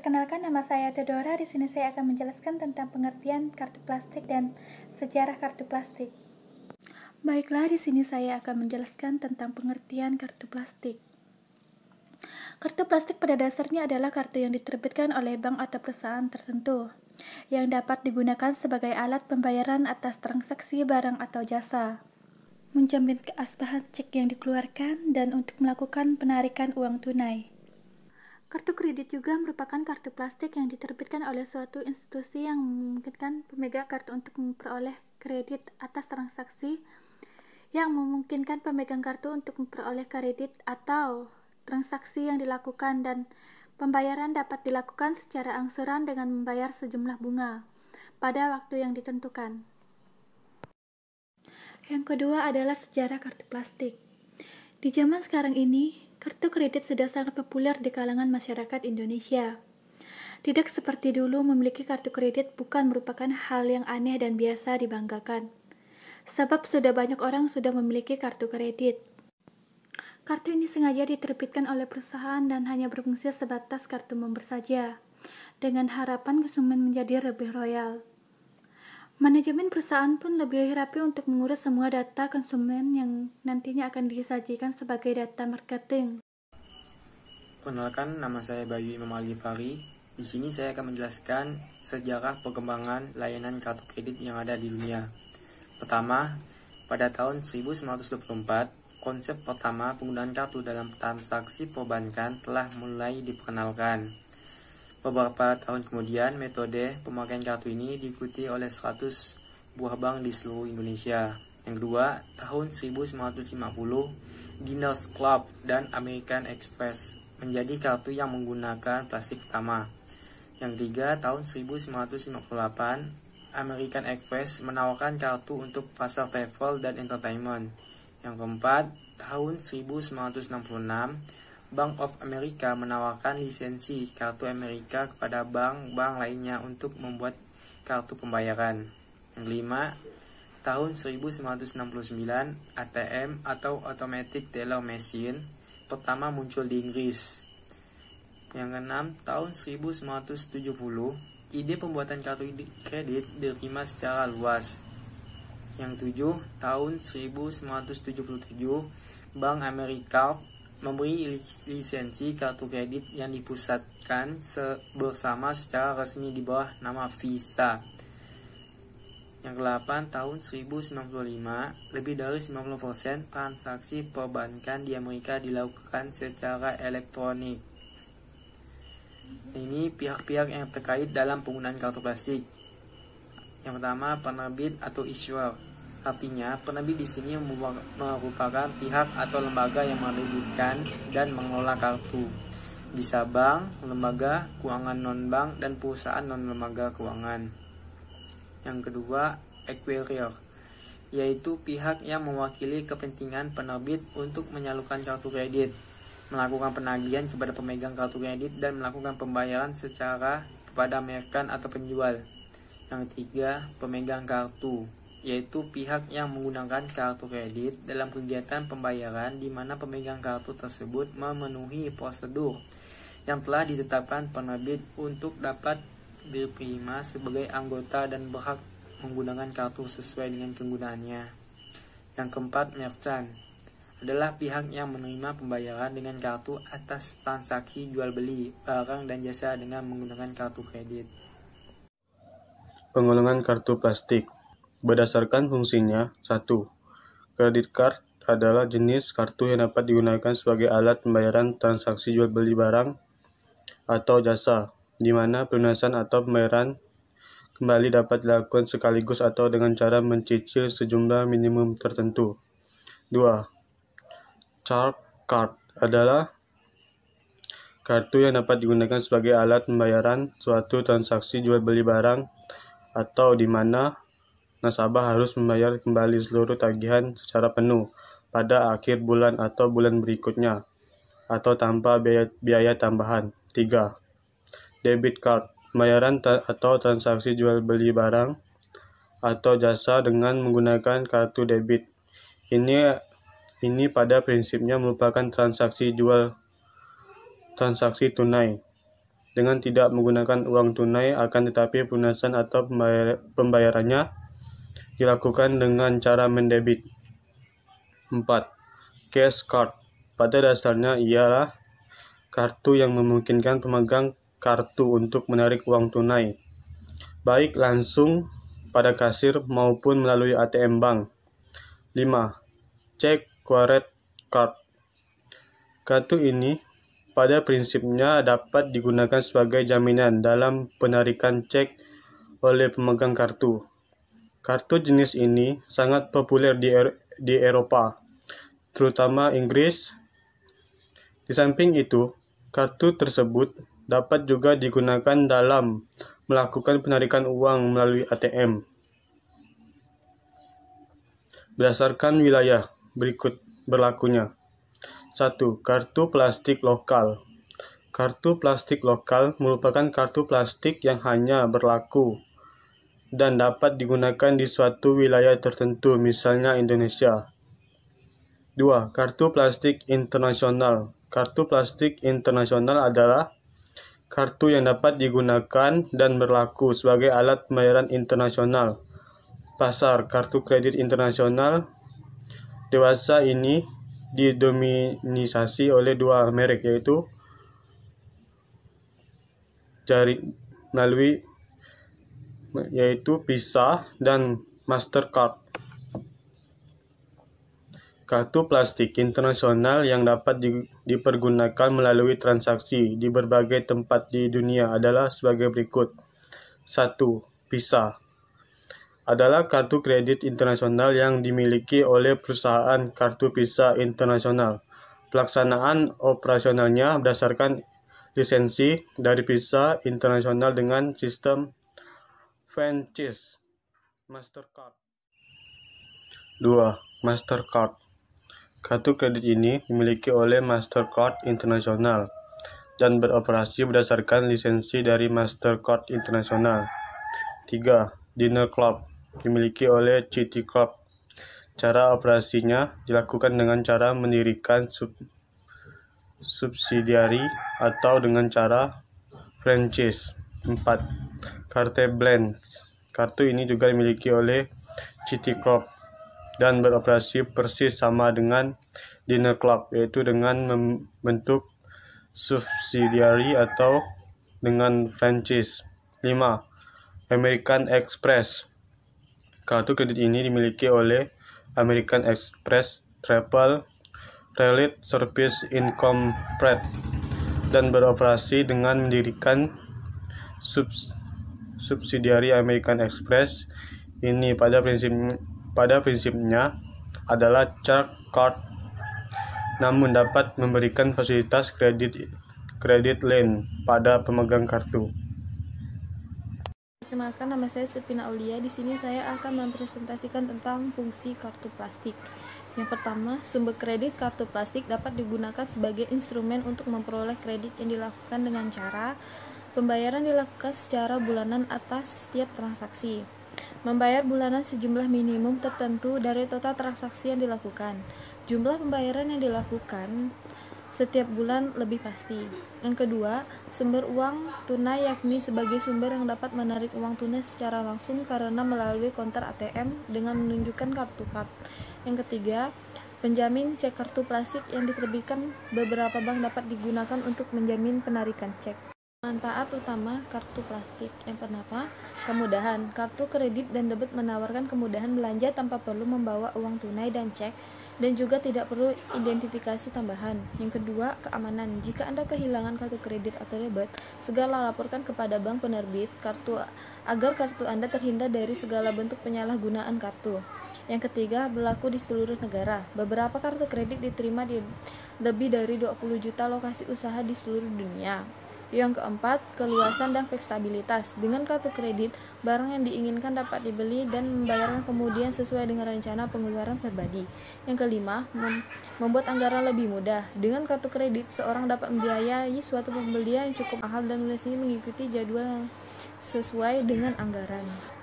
Perkenalkan, nama saya Theodora. Di sini saya akan menjelaskan tentang pengertian kartu plastik dan sejarah kartu plastik. Baiklah, di sini saya akan menjelaskan tentang pengertian kartu plastik. Kartu plastik pada dasarnya adalah kartu yang diterbitkan oleh bank atau perusahaan tertentu, yang dapat digunakan sebagai alat pembayaran atas transaksi barang atau jasa, menjamin keabsahan cek yang dikeluarkan, dan untuk melakukan penarikan uang tunai. Kartu kredit juga merupakan kartu plastik yang diterbitkan oleh suatu institusi yang memungkinkan pemegang kartu untuk memperoleh kredit atas transaksi atau transaksi yang dilakukan, dan pembayaran dapat dilakukan secara angsuran dengan membayar sejumlah bunga pada waktu yang ditentukan. Yang kedua adalah sejarah kartu plastik. Di zaman sekarang ini, kartu kredit sudah sangat populer di kalangan masyarakat Indonesia. Tidak seperti dulu, memiliki kartu kredit bukan merupakan hal yang aneh dan biasa dibanggakan. Sebab sudah banyak orang sudah memiliki kartu kredit. Kartu ini sengaja diterbitkan oleh perusahaan dan hanya berfungsi sebatas kartu member saja, dengan harapan konsumen menjadi lebih loyal. Manajemen perusahaan pun lebih rapi untuk mengurus semua data konsumen yang nantinya akan disajikan sebagai data marketing. Perkenalkan, nama saya Bayu Imam Al-Ghifari. Di sini saya akan menjelaskan sejarah perkembangan layanan kartu kredit yang ada di dunia. Pertama, pada tahun 1924, konsep pertama penggunaan kartu dalam transaksi perbankan telah mulai diperkenalkan. Beberapa tahun kemudian, metode pemakaian kartu ini diikuti oleh 100 buah bank di seluruh Indonesia. Yang kedua, tahun 1950, Diners Club dan American Express menjadi kartu yang menggunakan plastik pertama. Yang ketiga, tahun 1958, American Express menawarkan kartu untuk pasar travel dan entertainment. Yang keempat, tahun 1966, Bank of America menawarkan lisensi kartu Amerika kepada bank-bank lainnya untuk membuat kartu pembayaran. Yang kelima, tahun 1969, ATM atau Automatic Teller Machine pertama muncul di Inggris. Yang keenam, tahun 1970, ide pembuatan kartu kredit diterima secara luas. Yang ketujuh, tahun 1977, Bank Amerika memberi lisensi kartu kredit yang dipusatkan bersama secara resmi di bawah nama Visa. Yang ke-8, tahun 1995, lebih dari 90% transaksi perbankan di Amerika dilakukan secara elektronik. Ini pihak-pihak yang terkait dalam penggunaan kartu plastik. Yang pertama, penerbit atau issuer. Artinya, penerbit di sini merupakan pihak atau lembaga yang menerbitkan dan mengelola kartu. Bisa bank, lembaga keuangan non-bank, dan perusahaan non-lembaga keuangan. Yang kedua, acquirer, yaitu pihak yang mewakili kepentingan penerbit untuk menyalurkan kartu kredit, melakukan penagihan kepada pemegang kartu kredit, dan melakukan pembayaran secara kepada merchant atau penjual. Yang ketiga, pemegang kartu, yaitu pihak yang menggunakan kartu kredit dalam kegiatan pembayaran di mana pemegang kartu tersebut memenuhi prosedur yang telah ditetapkan penerbit untuk dapat diterima sebagai anggota dan berhak menggunakan kartu sesuai dengan kegunaannya. Yang keempat, merchant adalah pihak yang menerima pembayaran dengan kartu atas transaksi jual beli barang dan jasa dengan menggunakan kartu kredit. Penggolongan kartu plastik berdasarkan fungsinya. 1. Credit card adalah jenis kartu yang dapat digunakan sebagai alat pembayaran transaksi jual beli barang atau jasa, di mana pelunasan atau pembayaran kembali dapat dilakukan sekaligus atau dengan cara mencicil sejumlah minimum tertentu. 2. Charge card adalah kartu yang dapat digunakan sebagai alat pembayaran suatu transaksi jual beli barang atau di mana nasabah harus membayar kembali seluruh tagihan secara penuh pada akhir bulan atau bulan berikutnya, atau tanpa biaya tambahan. 3. Debit card, pembayaran atau transaksi jual beli barang atau jasa dengan menggunakan kartu debit. Ini pada prinsipnya merupakan transaksi tunai. dengan tidak menggunakan uang tunai, akan tetapi pelunasan atau pembayarannya dilakukan dengan cara mendebit. 4. Cash card. Pada dasarnya ialah kartu yang memungkinkan pemegang kartu untuk menarik uang tunai, baik langsung pada kasir maupun melalui ATM bank. 5. Check credit card. Kartu ini pada prinsipnya dapat digunakan sebagai jaminan dalam penarikan cek oleh pemegang kartu. Kartu jenis ini sangat populer di Eropa, terutama Inggris. Di samping itu, kartu tersebut dapat juga digunakan dalam melakukan penarikan uang melalui ATM. Berdasarkan wilayah, berikut berlakunya. 1. Kartu plastik lokal. Kartu plastik lokal merupakan kartu plastik yang hanya berlaku dan dapat digunakan di suatu wilayah tertentu, misalnya Indonesia. 2. Kartu plastik internasional. Kartu plastik internasional adalah kartu yang dapat digunakan dan berlaku sebagai alat pembayaran internasional. Pasar kartu kredit internasional dewasa ini didominasi oleh dua merek, yaitu Visa dan Mastercard. Kartu plastik internasional yang dapat dipergunakan melalui transaksi di berbagai tempat di dunia adalah sebagai berikut. 1. Visa adalah kartu kredit internasional yang dimiliki oleh perusahaan kartu Visa internasional. Pelaksanaan operasionalnya berdasarkan lisensi dari Visa internasional dengan sistem franchise. Mastercard. 2. Mastercard. Kartu kredit ini dimiliki oleh Mastercard Internasional dan beroperasi berdasarkan lisensi dari Mastercard Internasional. 3. Dinner Club dimiliki oleh Citi Club. Cara operasinya dilakukan dengan cara mendirikan subsidiari atau dengan cara franchise. 4. Carte Blanche. Kartu ini juga dimiliki oleh Citi Club dan beroperasi persis sama dengan Dinner Club, yaitu dengan membentuk subsidiari atau dengan franchise. 5. American Express. Kartu kredit ini dimiliki oleh American Express Travel Related Service Incorporated dan beroperasi dengan mendirikan subsidiari American Express. Ini pada prinsipnya adalah charge card, namun dapat memberikan fasilitas kredit lain pada pemegang kartu. Perkenalkan, nama saya Sepina Aulia. Di sini saya akan mempresentasikan tentang fungsi kartu plastik. Yang pertama, sumber kredit kartu plastik dapat digunakan sebagai instrumen untuk memperoleh kredit yang dilakukan dengan cara pembayaran dilakukan secara bulanan atas setiap transaksi. Membayar bulanan sejumlah minimum tertentu dari total transaksi yang dilakukan. Jumlah pembayaran yang dilakukan setiap bulan lebih pasti. Yang kedua, sumber uang tunai, yakni sebagai sumber yang dapat menarik uang tunai secara langsung karena melalui konter ATM dengan menunjukkan kartu card. Yang ketiga, penjamin cek kartu plastik yang diterbitkan beberapa bank dapat digunakan untuk menjamin penarikan cek. Manfaat utama kartu plastik. Yang pertama, kemudahan. Kartu kredit dan debit menawarkan kemudahan belanja tanpa perlu membawa uang tunai dan cek, dan juga tidak perlu identifikasi tambahan. Yang kedua, keamanan. Jika Anda kehilangan kartu kredit atau debit, segera laporkan kepada bank penerbit kartu agar kartu Anda terhindar dari segala bentuk penyalahgunaan kartu. Yang ketiga, berlaku di seluruh negara. Beberapa kartu kredit diterima di lebih dari 20 juta lokasi usaha di seluruh dunia. Yang keempat, keluasan dan fleksibilitas. Dengan kartu kredit, barang yang diinginkan dapat dibeli dan membayarkan kemudian sesuai dengan rencana pengeluaran pribadi. Yang kelima, membuat anggaran lebih mudah. Dengan kartu kredit, seorang dapat membiayai suatu pembelian yang cukup mahal dan melunasinya mengikuti jadwal yang sesuai dengan anggaran.